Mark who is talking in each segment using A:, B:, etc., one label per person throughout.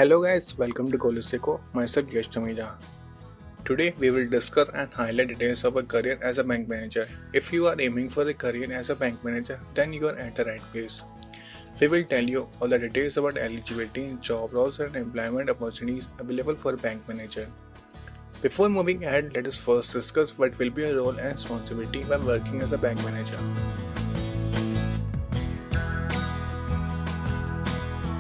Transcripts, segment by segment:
A: Hello guys, welcome to Coliseco. Myself Yash Chamija. Today we will discuss and highlight details of a career as a bank manager. If you are aiming for a career as a bank manager, then you are at the right place. We will tell you all the details about eligibility, job roles and employment opportunities available for a bank manager. Before moving ahead, let us first discuss what will be your role and responsibility while working as a bank manager.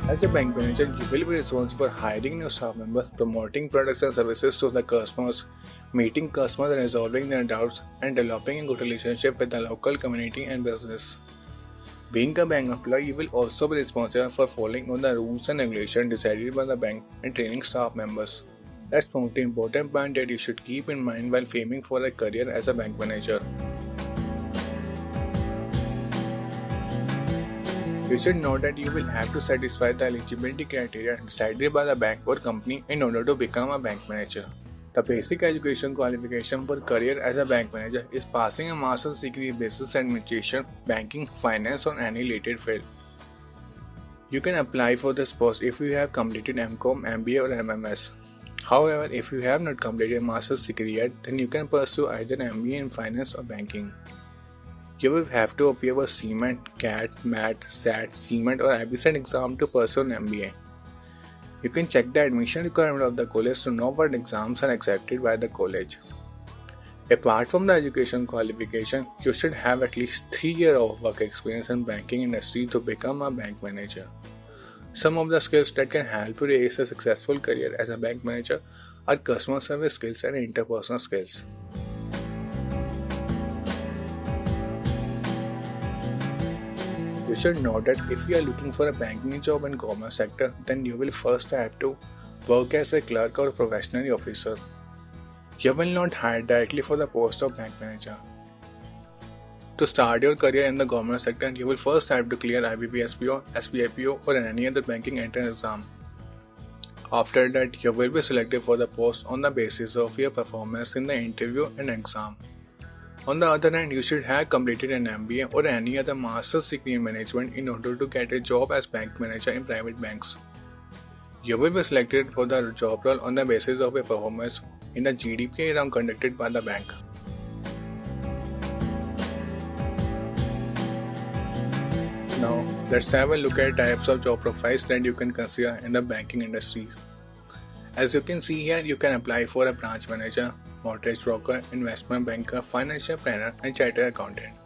A: As a bank manager, you will be responsible for hiring new staff members, promoting products and services to the customers, meeting customers and resolving their doubts, and developing a good relationship with the local community and business. Being a bank employee, you will also be responsible for following on the rules and regulations decided by the bank and training staff members. That's one important point that you should keep in mind while aiming for a career as a bank manager. You should know that you will have to satisfy the eligibility criteria decided by the bank or company in order to become a bank manager. The basic education qualification for career as a bank manager is passing a master's degree in business administration, banking, finance or any related field. You can apply for this post if you have completed MCOM, MBA or MMS. However, if you have not completed a master's degree yet, then you can pursue either MBA in finance or banking. You will have to appear for CMAT, CAT, MAT, SAT, CMAT or IBSAT exam to pursue an MBA. You can check the admission requirement of the college to know what exams are accepted by the college. Apart from the education qualification, you should have at least 3 years of work experience in banking industry to become a bank manager. Some of the skills that can help you raise a successful career as a bank manager are customer service skills and interpersonal skills. You should know that if you are looking for a banking job in commerce sector, then you will first have to work as a clerk or professional officer. You will not hire directly for the post of bank manager. To start your career in the government sector, you will first have to clear IBPSPO, SBIPO or any other banking entrance exam. After that, you will be selected for the post on the basis of your performance in the interview and exam. On the other hand, you should have completed an MBA or any other master's degree in management in order to get a job as bank manager in private banks. You will be selected for the job role on the basis of your performance in the GDPI round conducted by the bank. Now, let's have a look at types of job profiles that you can consider in the banking industry. As you can see here, you can apply for a branch manager, mortgage broker, investment banker, financial planner, and chartered accountant.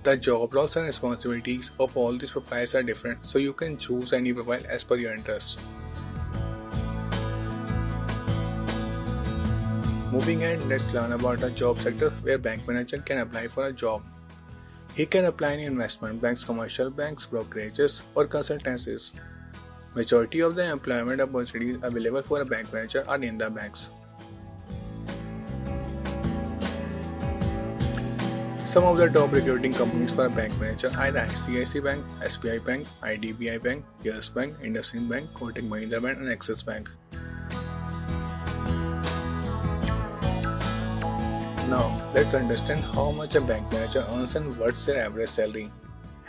A: The job roles and responsibilities of all these profiles are different, so you can choose any profile as per your interest. Moving ahead, let's learn about the job sector where bank manager can apply for a job. He can apply in investment banks, commercial banks, brokerages, or consultancies. Majority of the employment opportunities available for a bank manager are in the banks. Some of the top recruiting companies for a bank manager are ICICI Bank, SBI Bank, IDBI Bank, Yes Bank, IndusInd Bank, Kotak Mahindra Bank, and Axis Bank. Now, let's understand how much a bank manager earns and what's their average salary.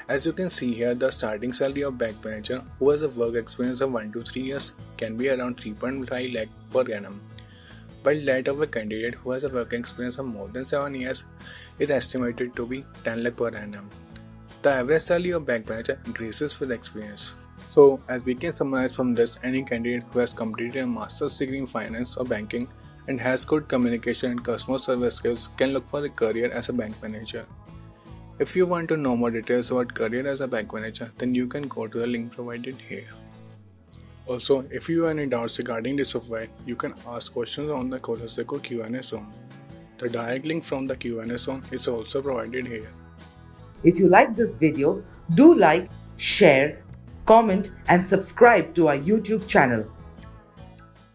A: As you can see here, the starting salary of bank manager who has a work experience of 1 to 3 years can be around 3.5 lakh per annum, while that of a candidate who has a work experience of more than 7 years is estimated to be 10 lakh per annum. The average salary of bank manager increases with experience. So, as we can summarize from this, any candidate who has completed a master's degree in finance or banking and has good communication and customer service skills can look for a career as a bank manager. If you want to know more details about career as a bank manager, then you can go to the link provided here. Also, if you have any doubts regarding this software, you can ask questions on the Coliseco Q&A zone. The direct link from the Q&A zone is also provided here.
B: If you like this video, do like, share, comment and subscribe to our YouTube channel.